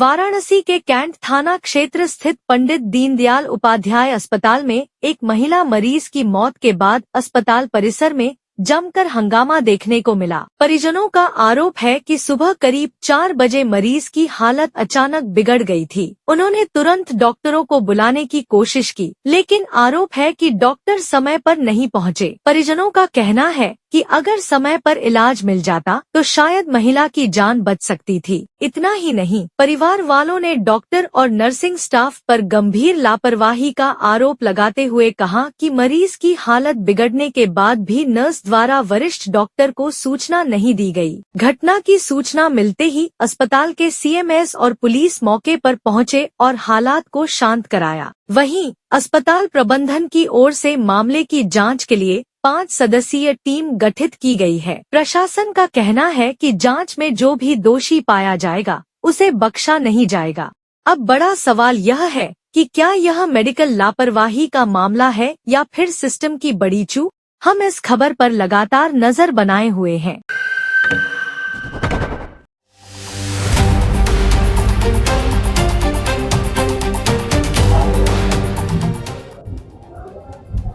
वाराणसी के कैंट थाना क्षेत्र स्थित पंडित दीनदयाल उपाध्याय अस्पताल में एक महिला मरीज की मौत के बाद अस्पताल परिसर में जमकर हंगामा देखने को मिला। परिजनों का आरोप है कि सुबह करीब 4 बजे मरीज की हालत अचानक बिगड़ गई थी। उन्होंने तुरंत डॉक्टरों को बुलाने की कोशिश की, लेकिन आरोप है कि डॉक्टर समय पर नहीं पहुंचे। परिजनों का कहना है कि अगर समय पर इलाज मिल जाता तो शायद महिला की जान बच सकती थी। इतना ही नहीं, परिवार वालों ने डॉक्टर और नर्सिंग स्टाफ पर गंभीर लापरवाही का आरोप लगाते हुए कहा कि मरीज की हालत बिगड़ने के बाद भी नर्स द्वारा वरिष्ठ डॉक्टर को सूचना नहीं दी गई। घटना की सूचना मिलते ही अस्पताल के सीएमएस और पुलिस मौके पर पहुंचे और हालात को शांत कराया। वहीं अस्पताल प्रबंधन की ओर से मामले की जांच के लिए 5 सदस्यीय टीम गठित की गई है। प्रशासन का कहना है कि जांच में जो भी दोषी पाया जाएगा उसे बख्शा नहीं जाएगा। अब बड़ा सवाल यह है कि क्या यह मेडिकल लापरवाही का मामला है या फिर सिस्टम की बड़ी चूक। हम इस खबर पर लगातार नजर बनाए हुए हैं।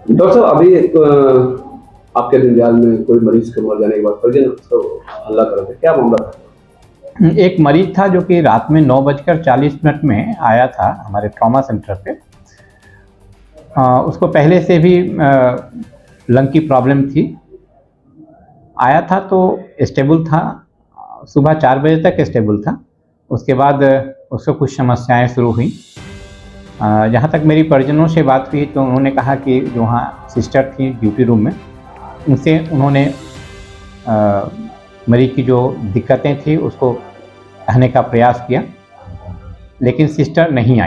डॉक्टर साहब, अभी आपके दीनदयाल में कोई मरीज के मर जाने के बाद परिजन तो हल्ला कर रहे थे, क्या मामला था? एक मरीज था जो कि रात में 9:40 में आया था हमारे ट्रॉमा सेंटर पे। उसको पहले से भी लंग की प्रॉब्लम थी। आया था तो स्टेबल था, सुबह 4 बजे तक स्टेबल था। उसके बाद उसको कुछ समस्याएं शुरू हुई। जहाँ तक मेरी परिजनों से बात हुई तो उन्होंने कहा कि जो वहाँ सिस्टर थी ड्यूटी रूम में, उनसे उन्होंने मरीज की जो दिक्कतें थी उसको कहने का प्रयास किया, लेकिन सिस्टर नहीं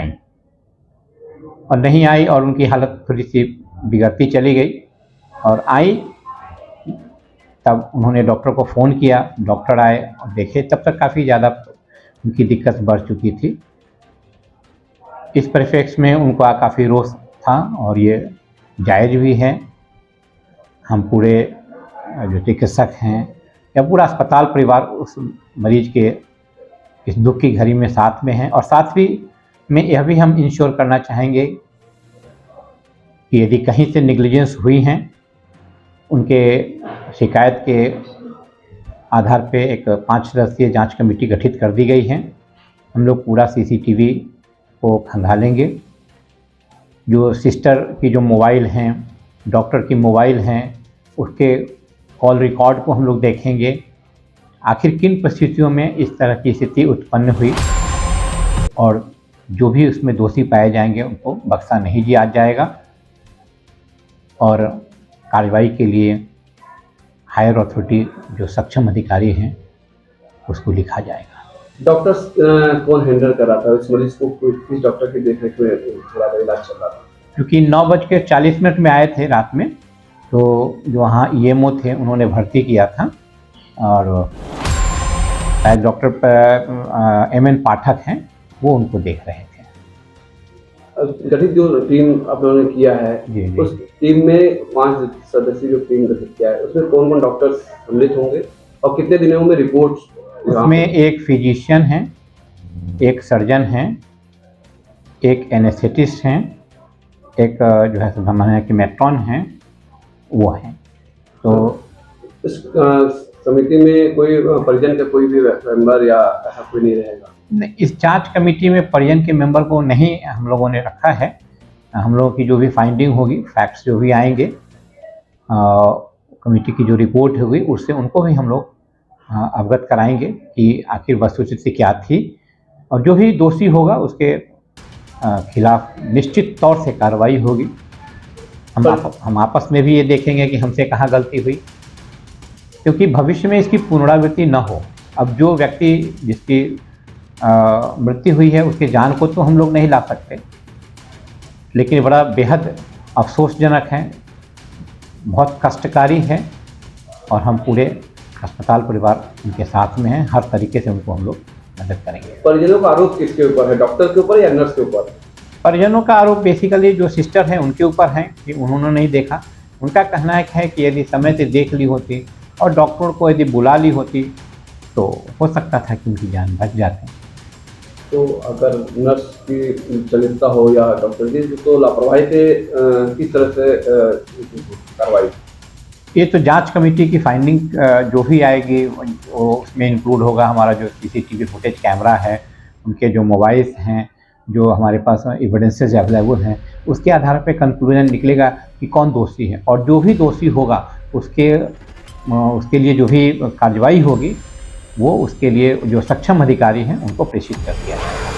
आई और उनकी हालत थोड़ी सी बिगड़ती चली गई। और आई तब उन्होंने डॉक्टर को फ़ोन किया, डॉक्टर आए और देखे, तब तक काफ़ी ज़्यादा उनकी दिक्कत बढ़ चुकी थी। इस परिप्रेक्ष्य में उनका काफ़ी रोष था और ये जायज़ भी है। हम पूरे जो चिकित्सक हैं या पूरा अस्पताल परिवार उस मरीज के इस दुख की घड़ी में साथ में हैं। और साथ ही में यह भी हम इंश्योर करना चाहेंगे कि यदि कहीं से नेग्लिजेंस हुई हैं, उनके शिकायत के आधार पे एक 5 सदस्यीय जांच कमेटी गठित कर दी गई है। हम लोग पूरा सीसीटीवी को खंगालेंगे। जो सिस्टर की जो मोबाइल हैं, डॉक्टर की मोबाइल हैं, उसके कॉल रिकॉर्ड को हम लोग देखेंगे। आखिर किन परिस्थितियों में इस तरह की स्थिति उत्पन्न हुई और जो भी उसमें दोषी पाए जाएंगे उनको बख्शा नहीं दिया जाएगा और कार्रवाई के लिए हायर अथॉरिटी जो सक्षम अधिकारी हैं उसको लिखा जाएगा। डॉक्टर्स कौन हैंडल कर रहा था इस मरीज को? किस डॉक्टर की देखरेख में थोड़ा इलाज चल रहा था? क्योंकि 9:40 में आए थे रात में, तो जो वहाँ ईएमओ थे उन्होंने भर्ती किया था और डॉक्टर एमएन पाठक हैं, वो उनको देख रहे थे। गठित जो टीम आप लोगों ने किया है, उस टीम में 5 सदस्यीय जो टीम गठित किया है उसमें कौन कौन डॉक्टर सम्मिलित होंगे और कितने दिनों में रिपोर्ट? उसमें एक फिजिशियन है, एक सर्जन है, एक एनेस्थेटिस्ट हैं, एक जो है सामान्य की मेट्रॉन हैं, वो हैं। तो इस समिति में कोई परिजन का कोई भी मेंबर या ऐसा कोई नहीं रहेगा? नहीं, इस जांच कमेटी में परिजन के मेंबर को नहीं हम लोगों ने रखा है। हम लोगों की जो भी फाइंडिंग होगी, फैक्ट्स जो भी आएंगे, कमेटी की जो रिपोर्ट होगी उससे उनको भी हम लोग अवगत कराएंगे कि आखिर वस्तुस्थिति क्या थी और जो भी दोषी होगा उसके खिलाफ निश्चित तौर से कार्रवाई होगी। हम आपस में भी ये देखेंगे कि हमसे कहाँ गलती हुई, क्योंकि भविष्य में इसकी पुनरावृत्ति न हो। अब जो व्यक्ति जिसकी मृत्यु हुई है उसकी जान को तो हम लोग नहीं ला सकते, लेकिन बड़ा बेहद अफसोसजनक है, बहुत कष्टकारी है और हम पूरे अस्पताल परिवार उनके साथ में हैं। हर तरीके से उनको हम लोग मदद करेंगे। परिजनों का आरोप किसके ऊपर है, डॉक्टर के ऊपर या नर्स के ऊपर? परिजनों का आरोप बेसिकली जो सिस्टर हैं उनके ऊपर है कि उन्होंने नहीं देखा। उनका कहना है कि यदि समय से देख ली होती और डॉक्टर को यदि बुला ली होती तो हो सकता था कि उनकी जान बच जाती। तो अगर नर्स की चलितता हो या डॉक्टर की, तो लापरवाही पे किस तरह से कार्रवाई? ये तो जांच कमेटी की फाइंडिंग जो भी आएगी वो उसमें इंक्लूड होगा। हमारा जो सीसीटीवी फुटेज कैमरा है, उनके जो मोबाइल्स हैं, जो हमारे पास एविडेंसेस अवेलेबल हैं, उसके आधार पे कंक्लूजन निकलेगा कि कौन दोषी है, और जो भी दोषी होगा उसके लिए जो भी कार्रवाई होगी वो उसके लिए जो सक्षम अधिकारी हैं उनको प्रेषित कर दिया जाएगा।